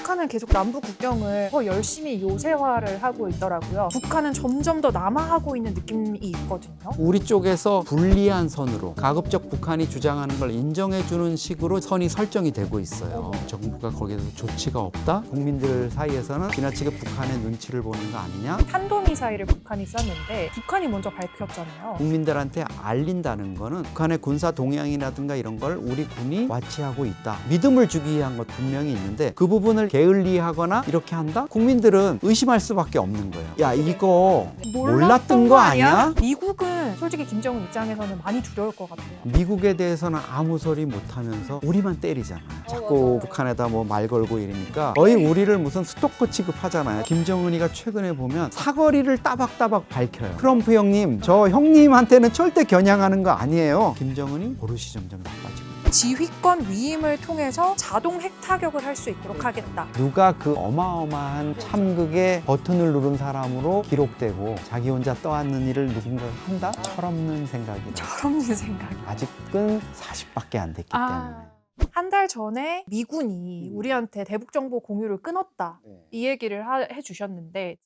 북한은 계속 남북 국경을 더 열심히 요새화를 하고 있더라고요. 북한은 점점 더 남하하고 있는 느낌이 있거든요. 우리 쪽에서 불리한 선으로 가급적 북한이 주장하는 걸 인정해주는 식으로 선이 설정이 되고 있어요. 정부가 거기에 대해서 조치가 없다? 국민들 사이에서는 지나치게 북한의 눈치를 보는 거 아니냐? 탄도미사일을 북한이 쐈는데 북한이 먼저 밝혔잖아요. 국민들한테 알린다는 거는 북한의 군사 동향이라든가 이런 걸 우리 군이 와치하고 있다. 믿음을 주기 위한 것 분명히 있는데 그 부분을 게을리하거나 이렇게 한다? 국민들은 의심할 수밖에 없는 거예요. 야, 이거 몰랐던 거 아니야? 미국은 솔직히 김정은 입장에서는 많이 두려울 것 같아요. 미국에 대해서는 아무 소리 못하면서 우리만 때리잖아요. 자꾸 북한에다 뭐 말 걸고 이러니까 거의 우리를 무슨 스토커 취급하잖아요. 김정은이가 최근에 보면 사거리를 따박따박 밝혀요. 트럼프 형님, 저 형님한테는 절대 겨냥하는 거 아니에요. 김정은이 버릇이 점점 나빠지고. 지휘권 위임을 통해서 자동 핵 타격을 할 수 있도록 하겠다. 누가 그 어마어마한 참극의 버튼을 누른 사람으로 기록되고 자기 혼자 떠안는 일을 누군가가 한다? 철없는 생각이다. 철없는 생각. 아직은 40밖에 안 됐기 때문에. 한 달 전에 미군이 우리한테 대북 정보 공유를 끊었다. 이 얘기를 해주셨는데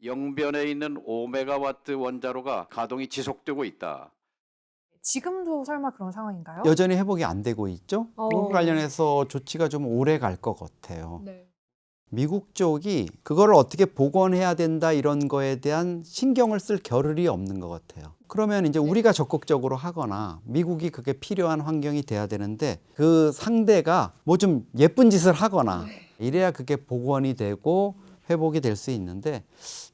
영변에 있는 5메가와트 원자로가 가동이 지속되고 있다. 지금도 설마 그런 상황인가요? 여전히 회복이 안 되고 있죠? 그거 관련해서 조치가 좀 오래 갈 것 같아요. 네. 미국 쪽이 그거를 어떻게 복원해야 된다 이런 거에 대한 신경을 쓸 겨를이 없는 것 같아요. 그러면 이제 우리가 적극적으로 하거나 미국이 그게 필요한 환경이 돼야 되는데 그 상대가 뭐 좀 예쁜 짓을 하거나 이래야 그게 복원이 되고 회복이 될 수 있는데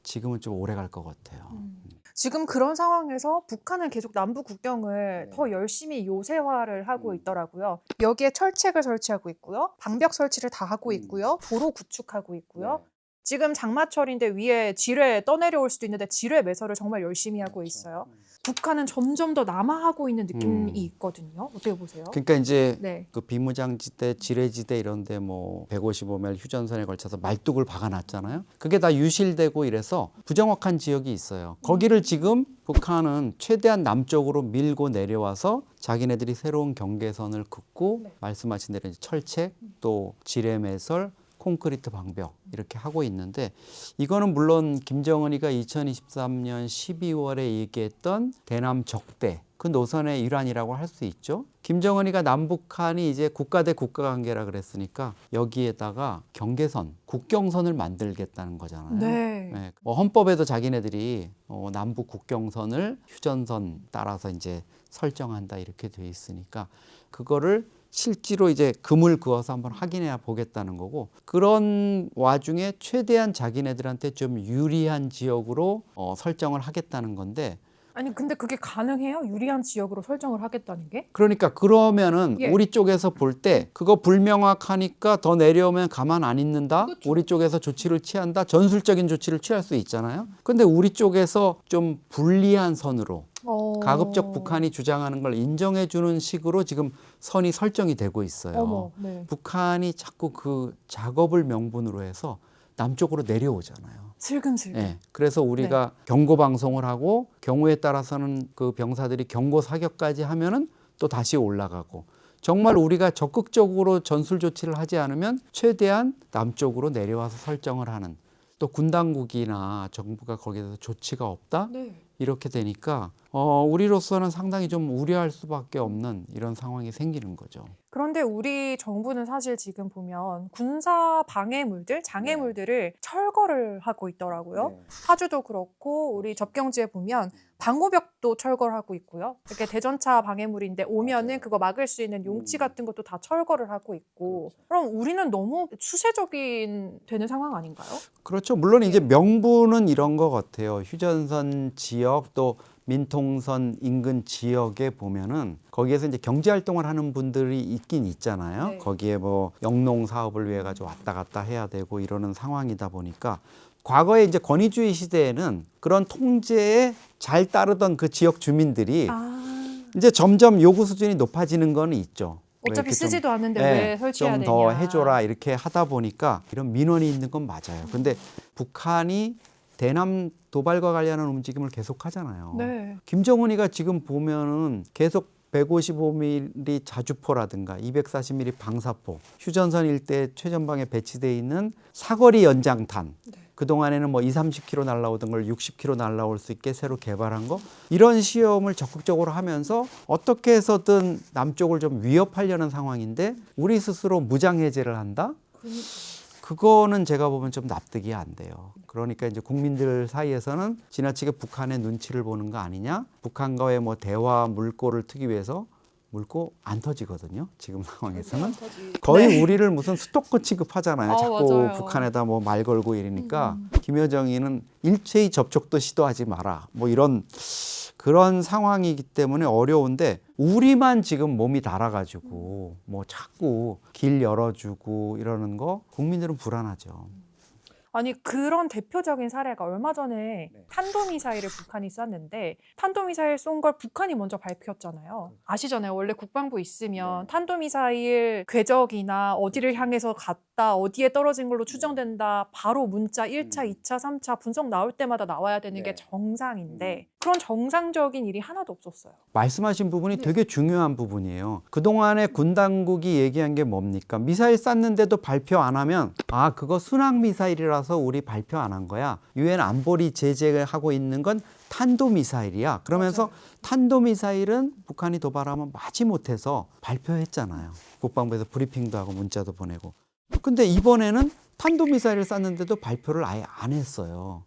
지금은 좀 오래 갈 것 같아요. 지금 그런 상황에서 북한은 계속 남북 국경을 더 열심히 요새화를 하고 있더라고요. 여기에 철책을 설치하고 있고요. 방벽 설치를 다 하고 있고요. 도로 구축하고 있고요. 지금 장마철인데 위에 지뢰 떠내려올 수도 있는데 지뢰 매설을 정말 열심히 하고 있어요. 북한은 점점 더 남하하고 있는 느낌이 있거든요. 어떻게 보세요? 그러니까 이제 네. 그 비무장지대, 지뢰지대 이런데 뭐 155마일 휴전선에 걸쳐서 말뚝을 박아놨잖아요. 그게 다 유실되고 이래서 부정확한 지역이 있어요. 거기를 지금 북한은 최대한 남쪽으로 밀고 내려와서 자기네들이 새로운 경계선을 긋고 말씀하신 대로 이제 철책, 또 지뢰 매설, 콘크리트 방벽 이렇게 하고 있는데 이거는 물론 김정은이가 2023년 12월에 얘기했던 대남 적대 그 노선의 일환이라고 할 수 있죠. 김정은이가 남북한이 이제 국가 대 국가 관계라 그랬으니까 여기에다가 경계선, 국경선을 만들겠다는 거잖아요. 네. 뭐 헌법에도 자기네들이 남북 국경선을 휴전선 따라서 이제 설정한다 이렇게 돼 있으니까 그거를 실제로 이제 금을 그어서 한번 확인해 보겠다는 거고 그런 와중에 최대한 자기네들한테 좀 유리한 지역으로 설정을 하겠다는 건데 아니 근데 그게 가능해요? 유리한 지역으로 설정을 하겠다는 게? 그러니까 그러면은 예. 우리 쪽에서 볼 때 그거 불명확하니까 더 내려오면 가만 안 있는다. 그렇죠. 우리 쪽에서 조치를 취한다. 전술적인 조치를 취할 수 있잖아요. 근데 우리 쪽에서 좀 불리한 선으로 가급적 북한이 주장하는 걸 인정해주는 식으로 지금 선이 설정이 되고 있어요. 어머, 네. 북한이 자꾸 그 작업을 명분으로 해서 남쪽으로 내려오잖아요. 슬금슬금. 네. 그래서 우리가 경고 방송을 하고 경우에 따라서는 그 병사들이 경고 사격까지 하면은 또 다시 올라가고 정말 우리가 적극적으로 전술 조치를 하지 않으면 최대한 남쪽으로 내려와서 설정을 하는 또 군 당국이나 정부가 거기에 대해서 조치가 없다? 네. 이렇게 되니까 우리로서는 상당히 좀 우려할 수밖에 없는 이런 상황이 생기는 거죠. 그런데 우리 정부는 사실 지금 보면 군사 방해물들, 장애물들을 철거를 하고 있더라고요. 파주도 그렇고 우리 접경지에 보면 방호벽도 철거를 하고 있고요. 이렇게 대전차 방해물인데 오면은 그거 막을 수 있는 용치 같은 것도 다 철거를 하고 있고. 그럼 우리는 너무 수세적인 되는 상황 아닌가요? 그렇죠. 물론 이제 명분은 이런 것 같아요. 휴전선 지역 또 민통선 인근 지역에 보면은 거기에서 이제 경제 활동을 하는 분들이 있긴 있잖아요. 네. 거기에 뭐 영농 사업을 위해 가지고 왔다 갔다 해야 되고 이러는 상황이다 보니까 과거에 이제 권위주의 시대에는 그런 통제에 잘 따르던 그 지역 주민들이 이제 점점 요구 수준이 높아지는 건 있죠. 어차피 좀, 쓰지도 않는데 왜 설치해야 되냐. 좀 더 해줘라 이렇게 하다 보니까 이런 민원이 있는 건 맞아요. 근데 북한이 대남 도발과 관련한 움직임을 계속 하잖아요. 네. 김정은이가 지금 보면은 계속 155mm 자주포라든가 240mm 방사포, 휴전선 일대 최전방에 배치되어 있는 사거리 연장탄, 그동안에는 뭐 30km 날라오던 걸 60km 날라올 수 있게 새로 개발한 거, 이런 시험을 적극적으로 하면서 어떻게 해서든 남쪽을 좀 위협하려는 상황인데 우리 스스로 무장해제를 한다? 그거는 제가 보면 좀 납득이 안 돼요. 그러니까 이제 국민들 사이에서는 지나치게 북한의 눈치를 보는 거 아니냐? 북한과의 뭐 대화 물꼬를 트기 위해서 물꼬 안 터지거든요. 지금 상황에서는 거의 우리를 무슨 스토커 취급하잖아요. 자꾸 맞아요. 북한에다 뭐 말 걸고 이러니까 김여정이는 일체의 접촉도 시도하지 마라. 뭐 이런 그런 상황이기 때문에 어려운데 우리만 지금 몸이 달아가지고 뭐 자꾸 길 열어주고 이러는 거 국민들은 불안하죠. 아니 그런 대표적인 사례가 얼마 전에 탄도미사일을 북한이 쐈는데 탄도미사일 쏜 걸 북한이 먼저 밝혔잖아요. 아시잖아요. 원래 국방부 있으면 탄도미사일 궤적이나 어디를 향해서 갔다 어디에 떨어진 걸로 추정된다 바로 문자 1차, 2차, 3차 분석 나올 때마다 나와야 되는 게 정상인데 그런 정상적인 일이 하나도 없었어요. 말씀하신 부분이 되게 중요한 부분이에요. 그동안에 군 당국이 얘기한 게 뭡니까? 미사일 쐈는데도 발표 안 하면 아 그거 순항 미사일이라서 우리 발표 안 한 거야. 유엔 안보리 제재하고 있는 건 탄도미사일이야. 그러면서 탄도미사일은 북한이 도발하면 마지못해서 발표했잖아요. 국방부에서 브리핑도 하고 문자도 보내고. 근데 이번에는 탄도미사일을 쐈는데도 발표를 아예 안 했어요.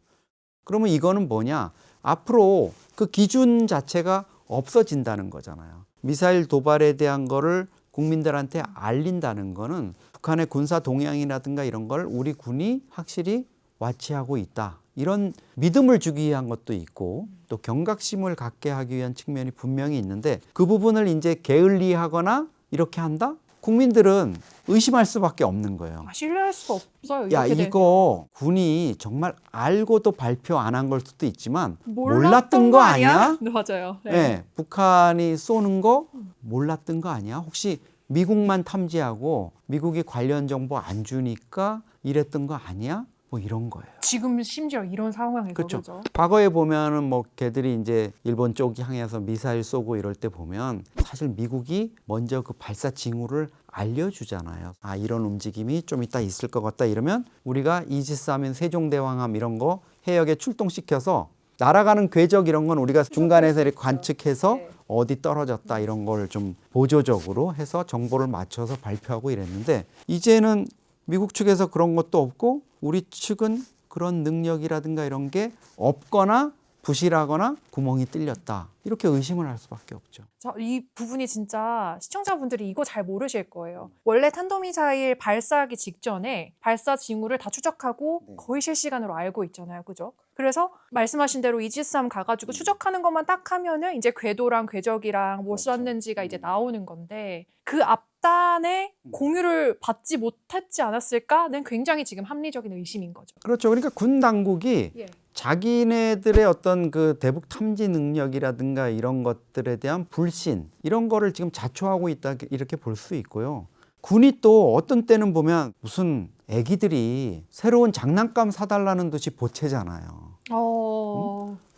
그러면 이거는 뭐냐? 앞으로 그 기준 자체가 없어진다는 거잖아요. 미사일 도발에 대한 거를 국민들한테 알린다는 거는 북한의 군사 동향이라든가 이런 걸 우리 군이 확실히 와치하고 있다. 이런 믿음을 주기 위한 것도 있고 또 경각심을 갖게 하기 위한 측면이 분명히 있는데 그 부분을 이제 게을리하거나 이렇게 한다? 국민들은 의심할 수밖에 없는 거예요. 신뢰할 수가 없어요. 야, 이렇게 이거 군이 정말 알고도 발표 안 한 걸 수도 있지만 몰랐던 몰랐던 거 아니야? 네, 맞아요. 네. 북한이 쏘는 거 몰랐던 거 아니야? 혹시 미국만 탐지하고 미국이 관련 정보 안 주니까 이랬던 거 아니야? 뭐 이런 거예요. 지금 심지어 이런 상황에서 그렇죠. 그죠? 과거에 보면은 뭐 걔들이 이제 일본 쪽 향해서 미사일 쏘고 이럴 때 보면 사실 미국이 먼저 그 발사 징후를 알려주잖아요. 아 이런 움직임이 좀 이따 있을 것 같다 이러면 우리가 이지스함인 세종대왕함 이런 거 해역에 출동시켜서 날아가는 궤적 이런 건 우리가 중간에서 이렇게 관측해서 어디 떨어졌다 이런 걸 좀 보조적으로 해서 정보를 맞춰서 발표하고 이랬는데 이제는 미국 측에서 그런 것도 없고 우리 측은 그런 능력이라든가 이런 게 없거나 부실하거나 구멍이 뚫렸다. 이렇게 의심을 할 수밖에 없죠. 이 부분이 진짜 시청자분들이 이거 잘 모르실 거예요. 원래 탄도미사일 발사하기 직전에 발사 징후를 다 추적하고 거의 실시간으로 알고 있잖아요. 그죠? 그래서 말씀하신 대로 이지스함 가가지고 추적하는 것만 딱 하면은 이제 궤도랑 궤적이랑 뭐 쐈는지가 이제 나오는 건데 그 앞단에 공유를 받지 못했지 않았을까는 굉장히 지금 합리적인 의심인 거죠. 그렇죠. 그러니까 군 당국이 자기네들의 어떤 그 대북 탐지 능력이라든가 이런 것들에 대한 불신 이런 거를 지금 자초하고 있다 이렇게 볼 수 있고요. 군이 또 어떤 때는 보면 무슨 애기들이 새로운 장난감 사달라는 듯이 보채잖아요.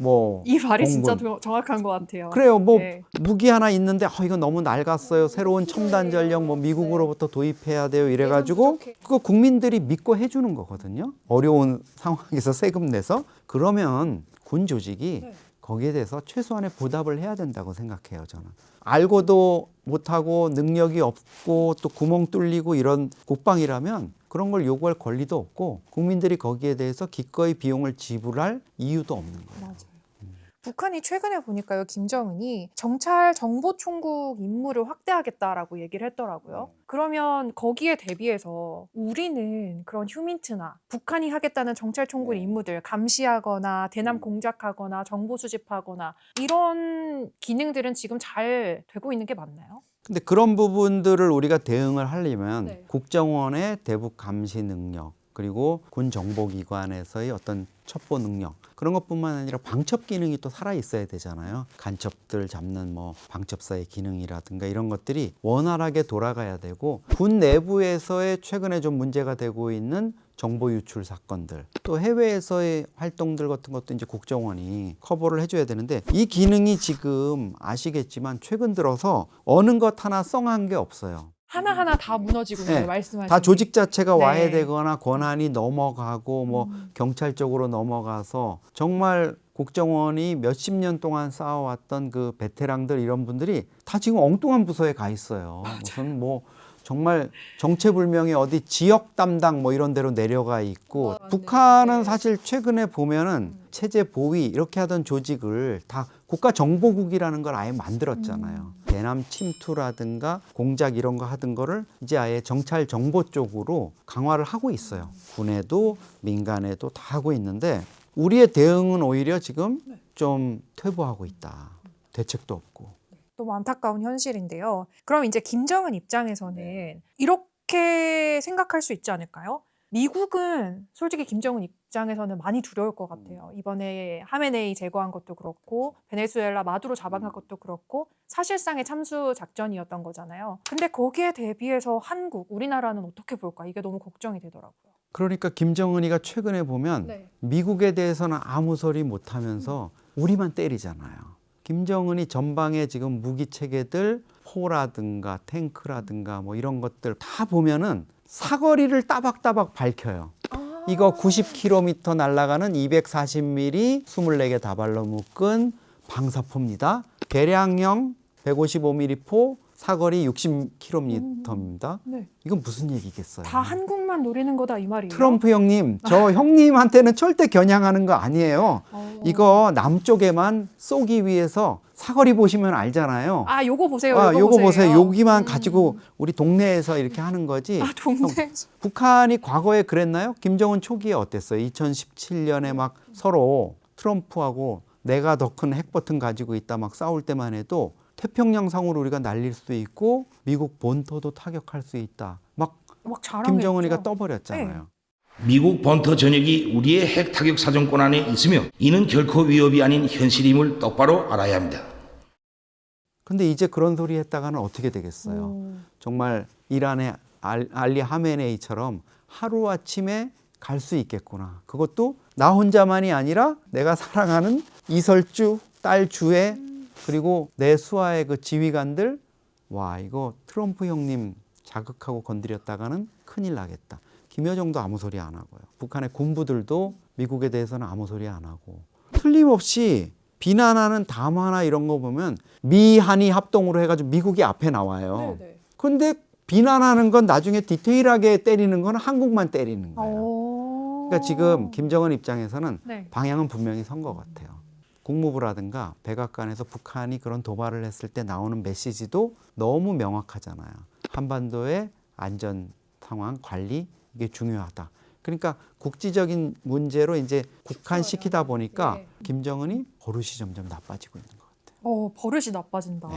뭐 이 말이 공군. 진짜 정확한 것 같아요. 그래요. 뭐 네. 무기 하나 있는데 이거 너무 낡았어요. 새로운 첨단 전력 뭐 미국으로부터 도입해야 돼요. 이래가지고 그거 국민들이 믿고 해주는 거거든요. 어려운 상황에서 세금 내서 그러면 군 조직이 거기에 대해서 최소한의 보답을 해야 된다고 생각해요. 저는 알고도 못하고 능력이 없고 또 구멍 뚫리고 이런 국방이라면 그런 걸 요구할 권리도 없고 국민들이 거기에 대해서 기꺼이 비용을 지불할 이유도 없는 거예요. 맞아요. 북한이 최근에 보니까요, 김정은이 정찰 정보총국 임무를 확대하겠다라고 얘기를 했더라고요. 그러면 거기에 대비해서 우리는 그런 휴민트나 북한이 하겠다는 정찰총국 임무들 감시하거나 대남 공작하거나 정보 수집하거나 이런 기능들은 지금 잘 되고 있는 게 맞나요? 근데 그런 부분들을 우리가 대응을 하려면 국정원의 대북 감시 능력 그리고 군 정보기관에서의 어떤 첩보 능력 그런 것뿐만 아니라 방첩 기능이 또 살아 있어야 되잖아요. 간첩들 잡는 뭐 방첩사의 기능이라든가 이런 것들이 원활하게 돌아가야 되고 군 내부에서의 최근에 좀 문제가 되고 있는 정보 유출 사건들, 또 해외에서의 활동들 같은 것도 이제 국정원이 커버를 해줘야 되는데 이 기능이 지금 아시겠지만 최근 들어서 어느 것 하나 썽한 게 없어요. 하나하나 다 무너지고 있는 네, 걸 말씀하시는 다 조직 자체가 네. 와해되거나 권한이 넘어가고 뭐 경찰 쪽으로 넘어가서 정말 국정원이 몇십 년 동안 쌓아왔던 그 베테랑들 이런 분들이 다 지금 엉뚱한 부서에 가 있어요. 무슨 뭐 정말 정체불명의 어디 지역 담당 뭐 이런 데로 내려가 있고 북한은 네. 사실 최근에 보면은 체제 보위 이렇게 하던 조직을 다 국가정보국이라는 걸 아예 만들었잖아요. 대남 침투라든가 공작 이런 거 하던 거를 이제 아예 정찰 정보 쪽으로 강화를 하고 있어요. 군에도 민간에도 다 하고 있는데 우리의 대응은 오히려 지금 좀 퇴보하고 있다. 대책도 없고. 너무 안타까운 현실인데요. 그럼 이제 김정은 입장에서는 이렇게 생각할 수 있지 않을까요? 미국은 솔직히 김정은 입장에서는 많이 두려울 것 같아요. 이번에 하메네이 제거한 것도 그렇고 베네수엘라 마두로 잡아간 것도 그렇고 사실상의 참수 작전이었던 거잖아요. 근데 거기에 대비해서 한국, 우리나라는 어떻게 볼까? 이게 너무 걱정이 되더라고요. 그러니까 김정은이가 최근에 보면 네. 미국에 대해서는 아무 소리 못하면서 우리만 때리잖아요. 김정은이 전방에 지금 무기 체계들 포라든가 탱크라든가 뭐 이런 것들 다 보면은 사거리를 따박따박 밝혀요. 이거 90km 날아가는 240mm 24개 다발로 묶은 방사포입니다. 개량형 155mm 포 사거리 60km입니다. 네. 이건 무슨 얘기겠어요? 다 한국만 노리는 거다 이 말이에요. 트럼프 형님, 저 형님한테는 절대 겨냥하는 거 아니에요. 이거 남쪽에만 쏘기 위해서 사거리 보시면 알잖아요. 아, 요거 보세요. 요거 보세요. 여기만 가지고 우리 동네에서 이렇게 하는 거지. 아, 동네에서. 북한이 과거에 그랬나요? 김정은 초기에 어땠어요? 2017년에 막 서로 트럼프하고 내가 더 큰 핵버튼 가지고 있다 막 싸울 때만 해도 태평양 상으로 우리가 날릴 수 있고 미국 본토도 타격할 수 있다. 막 자랑했죠. 김정은이가 떠버렸잖아요. 미국 본토 전역이 우리의 핵 타격 사정권 안에 있으며 이는 결코 위협이 아닌 현실임을 똑바로 알아야 합니다. 근데 이제 그런 소리 했다가는 어떻게 되겠어요? 정말 이란의 알리 하메네이처럼 하루아침에 갈 수 있겠구나. 그것도 나 혼자만이 아니라 내가 사랑하는 이설주, 딸 주애 그리고 내 수하의 그 지휘관들 와 이거 트럼프 형님 자극하고 건드렸다가는 큰일 나겠다. 김여정도 아무 소리 안 하고요. 북한의 군부들도 미국에 대해서는 아무 소리 안 하고 틀림없이 비난하는 담화나 이런 거 보면 미한이 합동으로 해가지고 미국이 앞에 나와요. 네네. 근데 비난하는 건 나중에 디테일하게 때리는 건 한국만 때리는 거예요. 그러니까 지금 김정은 입장에서는 네. 방향은 분명히 선 것 같아요. 국무부라든가 백악관에서 북한이 그런 도발을 했을 때 나오는 메시지도 너무 명확하잖아요. 한반도의 안전 상황 관리 이게 중요하다. 그러니까 국지적인 문제로 이제 국한시키다 보니까 네. 김정은이 버릇이 점점 나빠지고 있는 것 같아요. 버릇이 나빠진다. 네.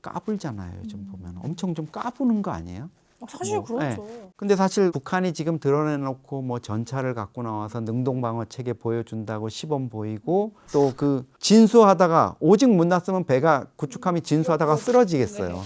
까불잖아요. 요즘 보면 엄청 좀 까부는 거 아니에요? 사실 뭐, 그렇죠. 근데 사실 북한이 지금 드러내놓고 뭐 전차를 갖고 나와서 능동방어 체계 보여준다고 시범 보이고 또 그 진수하다가 오직 못 났으면 배가 구축함이 진수하다가 쓰러지겠어요.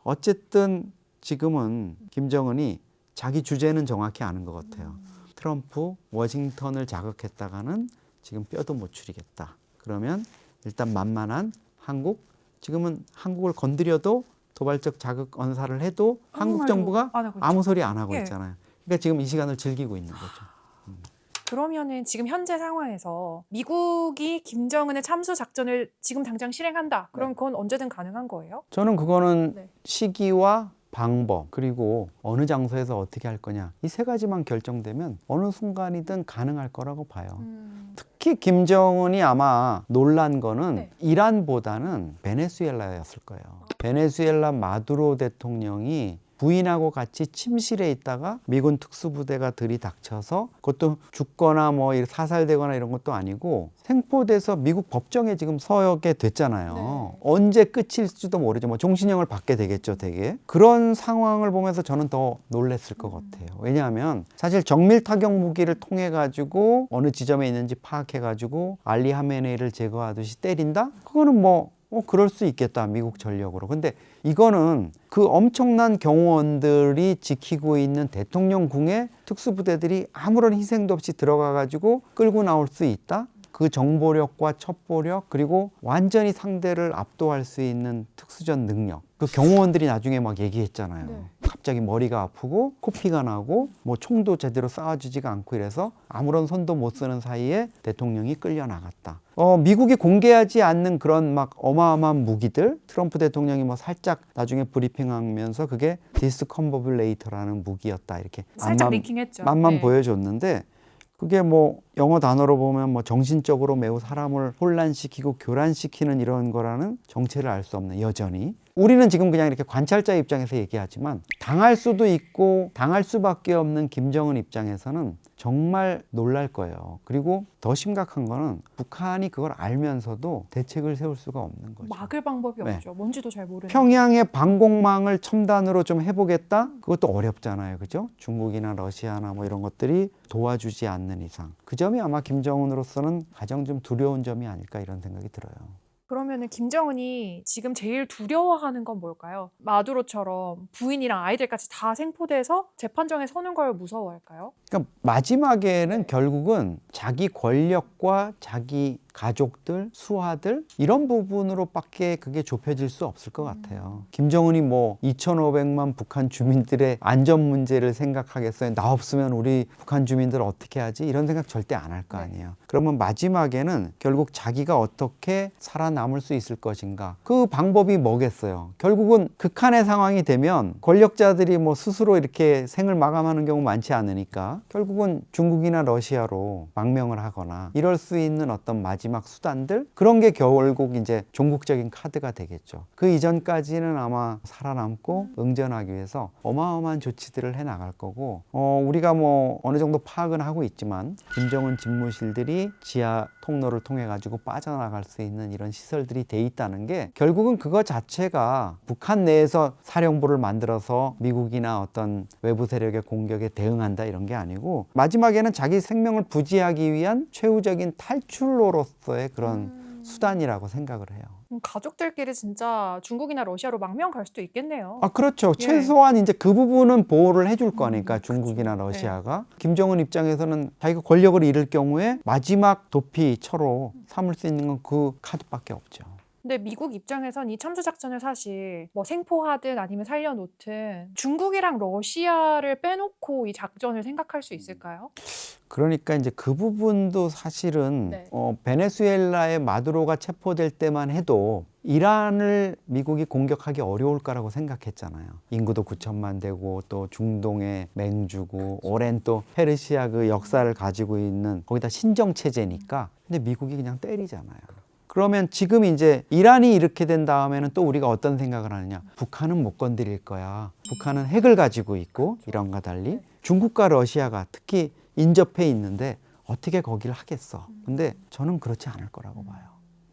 어쨌든 지금은 김정은이 자기 주제는 정확히 아는 것 같아요. 트럼프, 워싱턴을 자극했다가는 지금 뼈도 못 추리겠다. 그러면 일단 만만한 한국, 지금은 한국을 건드려도 도발적 자극 언사를 해도 한국 정부가 안 하고 있죠. 아무 소리 안 하고 예. 있잖아요. 그러니까 지금 이 시간을 즐기고 있는 거죠. 그러면은 지금 현재 상황에서 미국이 김정은의 참수 작전을 지금 당장 실행한다. 그럼 그건 언제든 가능한 거예요? 저는 그거는 네. 시기와 방법 그리고 어느 장소에서 어떻게 할 거냐 이 세 가지만 결정되면 어느 순간이든 가능할 거라고 봐요. 특히 김정은이 아마 놀란 거는 네. 이란보다는 베네수엘라였을 거예요. 베네수엘라 마두로 대통령이 부인하고 같이 침실에 있다가 미군 특수부대가 들이닥쳐서 그것도 죽거나 뭐 사살되거나 이런 것도 아니고 생포돼서 미국 법정에 지금 서게 됐잖아요. 네. 언제 끝일지도 모르죠. 뭐 종신형을 받게 되겠죠, 되게. 그런 상황을 보면서 저는 더 놀랬을 것 같아요. 왜냐하면 사실 정밀 타격 무기를 통해 가지고 어느 지점에 있는지 파악해 가지고 알리 하메네이를 제거하듯이 때린다? 그거는 뭐 그럴 수 있겠다, 미국 전력으로. 근데 이거는 그 엄청난 경호원들이 지키고 있는 대통령궁에 특수부대들이 아무런 희생도 없이 들어가가지고 끌고 나올 수 있다? 그 정보력과 첩보력, 그리고 완전히 상대를 압도할 수 있는 특수전 능력. 그 경호원들이 나중에 막 얘기했잖아요. 네. 갑자기 머리가 아프고 코피가 나고 뭐 총도 제대로 쏴주지가 않고 이래서 아무런 손도 못 쓰는 사이에 대통령이 끌려 나갔다. 미국이 공개하지 않는 그런 막 어마어마한 무기들, 트럼프 대통령이 뭐 살짝 나중에 브리핑하면서 그게 디스컴버블레이터라는 무기였다, 이렇게 살짝 리킹했죠. 맛만 네. 보여줬는데, 그게 뭐 영어 단어로 보면 뭐 정신적으로 매우 사람을 혼란시키고 교란시키는 이런 거라는 정체를 알 수 없는, 여전히 우리는 지금 그냥 이렇게 관찰자 입장에서 얘기하지만 당할 수도 있고 당할 수밖에 없는 김정은 입장에서는 정말 놀랄 거예요. 그리고 더 심각한 거는 북한이 그걸 알면서도 대책을 세울 수가 없는 거죠. 막을 방법이 네. 없죠. 뭔지도 잘 모르는. 평양의 방공망을 첨단으로 좀 해보겠다? 그것도 어렵잖아요. 그죠? 중국이나 러시아나 뭐 이런 것들이 도와주지 않는 이상. 그 점이 아마 김정은으로서는 가장 좀 두려운 점이 아닐까, 이런 생각이 들어요. 그러면은 김정은이 지금 제일 두려워하는 건 뭘까요? 마두로처럼 부인이랑 아이들까지 다 생포돼서 재판정에 서는 걸 무서워할까요? 그러니까 마지막에는 결국은 자기 권력과 자기 가족들, 수하들 이런 부분으로밖에 그게 좁혀질 수 없을 것 같아요. 김정은이 뭐 2,500만 북한 주민들의 안전 문제를 생각하겠어요? 나 없으면 우리 북한 주민들 어떻게 하지? 이런 생각 절대 안 할 거 아니에요. 그러면 마지막에는 결국 자기가 어떻게 살아남을 수 있을 것인가? 그 방법이 뭐겠어요? 결국은 극한의 상황이 되면 권력자들이 뭐 스스로 이렇게 생을 마감하는 경우 많지 않으니까 결국은 중국이나 러시아로 망명을 하거나 이럴 수 있는 어떤 마지막 수단들, 그런 게 결국 이제 종국적인 카드가 되겠죠. 그 이전까지는 아마 살아남고 응전하기 위해서 어마어마한 조치들을 해 나갈 거고, 우리가 뭐 어느 정도 파악은 하고 있지만 김정은 집무실들이 지하 통로를 통해 가지고 빠져나갈 수 있는 이런 시설들이 돼 있다는 게 결국은 그거 자체가 북한 내에서 사령부를 만들어서 미국이나 어떤 외부 세력의 공격에 대응한다 이런 게 아니고, 마지막에는 자기 생명을 부지하기 위한 최후적인 탈출로로서의 그런 수단이라고 생각을 해요. 가족들끼리 진짜 중국이나 러시아로 망명 갈 수도 있겠네요. 아, 그렇죠. 예. 최소한 이제 그 부분은 보호를 해줄 거니까 중국이나 그쵸. 러시아가. 김정은 입장에서는 자기가 권력을 잃을 경우에 마지막 도피처로 삼을 수 있는 건 그 카드밖에 없죠. 근데 미국 입장에선 이 참수작전을 사실 뭐 생포하든 아니면 살려놓든 중국이랑 러시아를 빼놓고 이 작전을 생각할 수 있을까요? 그러니까 이제 그 부분도 사실은 네. 베네수엘라의 마두로가 체포될 때만 해도 이란을 미국이 공격하기 어려울 거라고 생각했잖아요. 인구도 9천만 되고 또 중동의 맹주고 오랜 또 페르시아 그 역사를 가지고 있는, 거기다 신정 체제니까. 근데 미국이 그냥 때리잖아요. 그러면 지금 이제 이란이 이렇게 된 다음에는 또 우리가 어떤 생각을 하느냐? 북한은 못 건드릴 거야. 북한은 핵을 가지고 있고 이란과 달리 중국과 러시아가 특히 인접해 있는데 어떻게 거기를 하겠어? 근데 저는 그렇지 않을 거라고 봐요.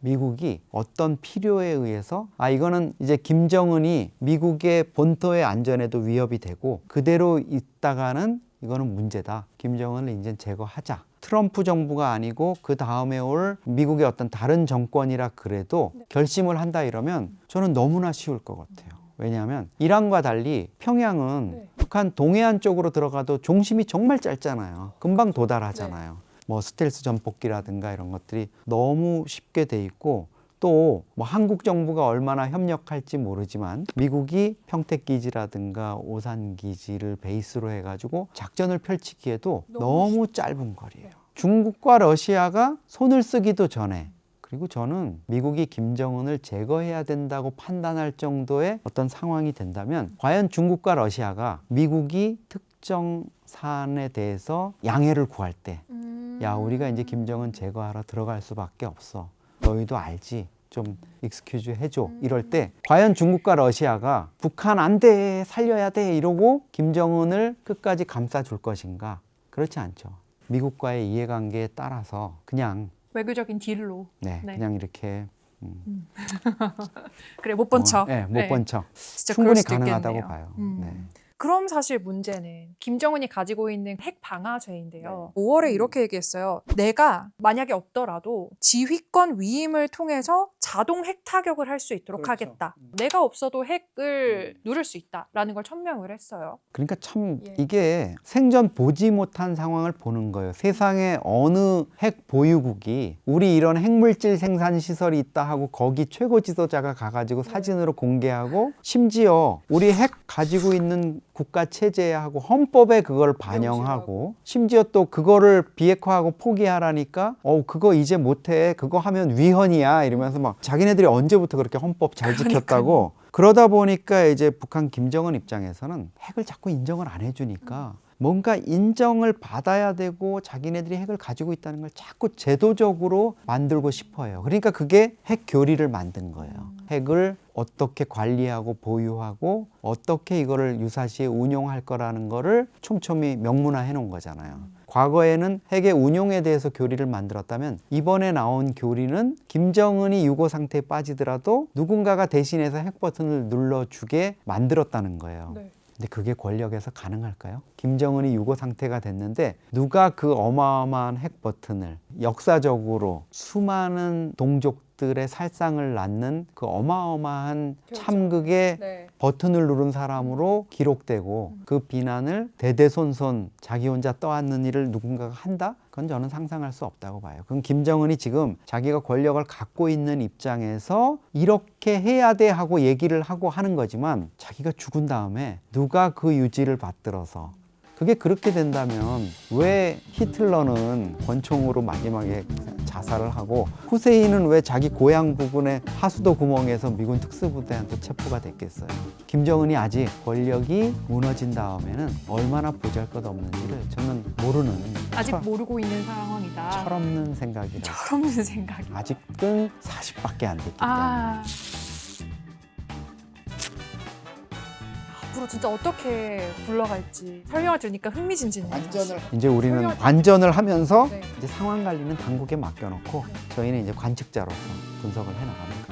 미국이 어떤 필요에 의해서 이거는 이제 김정은이 미국의 본토의 안전에도 위협이 되고 그대로 있다가는 이거는 문제다. 김정은을 이제 제거하자. 트럼프 정부가 아니고 그 다음에 올 미국의 어떤 다른 정권이라 그래도 결심을 한다 이러면 저는 너무나 쉬울 것 같아요. 왜냐하면 이란과 달리 평양은 북한 동해안 쪽으로 들어가도 종심이 정말 짧잖아요. 금방 도달하잖아요. 뭐 스텔스 전폭기라든가 이런 것들이 너무 쉽게 돼 있고, 또 뭐 한국 정부가 얼마나 협력할지 모르지만 미국이 평택기지라든가 오산기지를 베이스로 해가지고 작전을 펼치기에도 너무 짧은 거리예요. 중국과 러시아가 손을 쓰기도 전에, 그리고 저는 미국이 김정은을 제거해야 된다고 판단할 정도의 어떤 상황이 된다면 과연 중국과 러시아가 미국이 특정 사안에 대해서 양해를 구할 때, 야, 우리가 이제 김정은 제거하러 들어갈 수밖에 없어. 너희도 알지? 좀 익스큐즈 해줘. 이럴 때 과연 중국과 러시아가 북한 안 돼, 살려야 돼 이러고 김정은을 끝까지 감싸줄 것인가? 그렇지 않죠. 미국과의 이해관계에 따라서 그냥 외교적인 딜로. 네. 그냥 이렇게 그래, 못 본 척. 못 본 척. 진짜 충분히 그럴 수도 가능하다고 있겠네요. 봐요. 그럼 사실 문제는 김정은이 가지고 있는 핵 방아죄인데요. 5월에 이렇게 얘기했어요. 내가 만약에 없더라도 지휘권 위임을 통해서 자동 핵 타격을 할 수 있도록 그렇죠. 하겠다. 내가 없어도 핵을 누를 수 있다라는 걸 천명을 했어요. 그러니까 참 예. 이게 생전 보지 못한 상황을 보는 거예요. 세상에 어느 핵 보유국이 우리 이런 핵물질 생산 시설이 있다 하고 거기 최고 지도자가 가가지고 사진으로 공개하고 심지어 우리 핵 가지고 있는 국가 체제하고 헌법에 그걸 반영하고 심지어 또 그거를 비핵화하고 포기하라니까 그거 이제 못해 그거 하면 위헌이야 이러면서 막 자기네들이 언제부터 그렇게 헌법 잘 지켰다고 그러다 보니까 이제 북한 김정은 입장에서는 핵을 자꾸 인정을 안 해주니까 뭔가 인정을 받아야 되고 자기네들이 핵을 가지고 있다는 걸 자꾸 제도적으로 만들고 싶어요. 그러니까 그게 핵 교리를 만든 거예요. 핵을 어떻게 관리하고 보유하고 어떻게 이거를 유사시에 운용할 거라는 거를 촘촘히 명문화해 놓은 거잖아요. 과거에는 핵의 운용에 대해서 교리를 만들었다면 이번에 나온 교리는 김정은이 유고 상태에 빠지더라도 누군가가 대신해서 핵 버튼을 눌러주게 만들었다는 거예요. 네. 근데 그게 권력에서 가능할까요? 김정은이 유고 상태가 됐는데 누가 그 어마어마한 핵 버튼을 역사적으로 수많은 동족들의 살상을 낳는 그 어마어마한 그렇죠. 참극의 네. 버튼을 누른 사람으로 기록되고 그 비난을 대대손손 자기 혼자 떠안는 일을 누군가가 한다? 그건 저는 상상할 수 없다고 봐요. 그럼 김정은이 지금 자기가 권력을 갖고 있는 입장에서 이렇게 해야 돼 하고 얘기를 하고 하는 거지만 자기가 죽은 다음에 누가 그 유지를 받들어서 그게 그렇게 된다면 왜 히틀러는 권총으로 마지막에 자살을 하고 후세인은 왜 자기 고향 부근의 하수도 구멍에서 미군 특수부대한테 체포가 됐겠어요? 김정은이 아직 권력이 무너진 다음에는 얼마나 보잘것없는지를 저는 모르는 아직 모르고 있는 상황이다. 철없는 생각이라 철없는 생각이. 아직은 40밖에 안 됐기 때문에 아. 앞으로 진짜 어떻게 굴러갈지 설명을 들으니까 흥미진진해요. 사실. 이제 우리는 관전을 하면서 네. 이제 상황 관리는 당국에 맡겨놓고 저희는 이제 관측자로서 분석을 해나가는 거예요.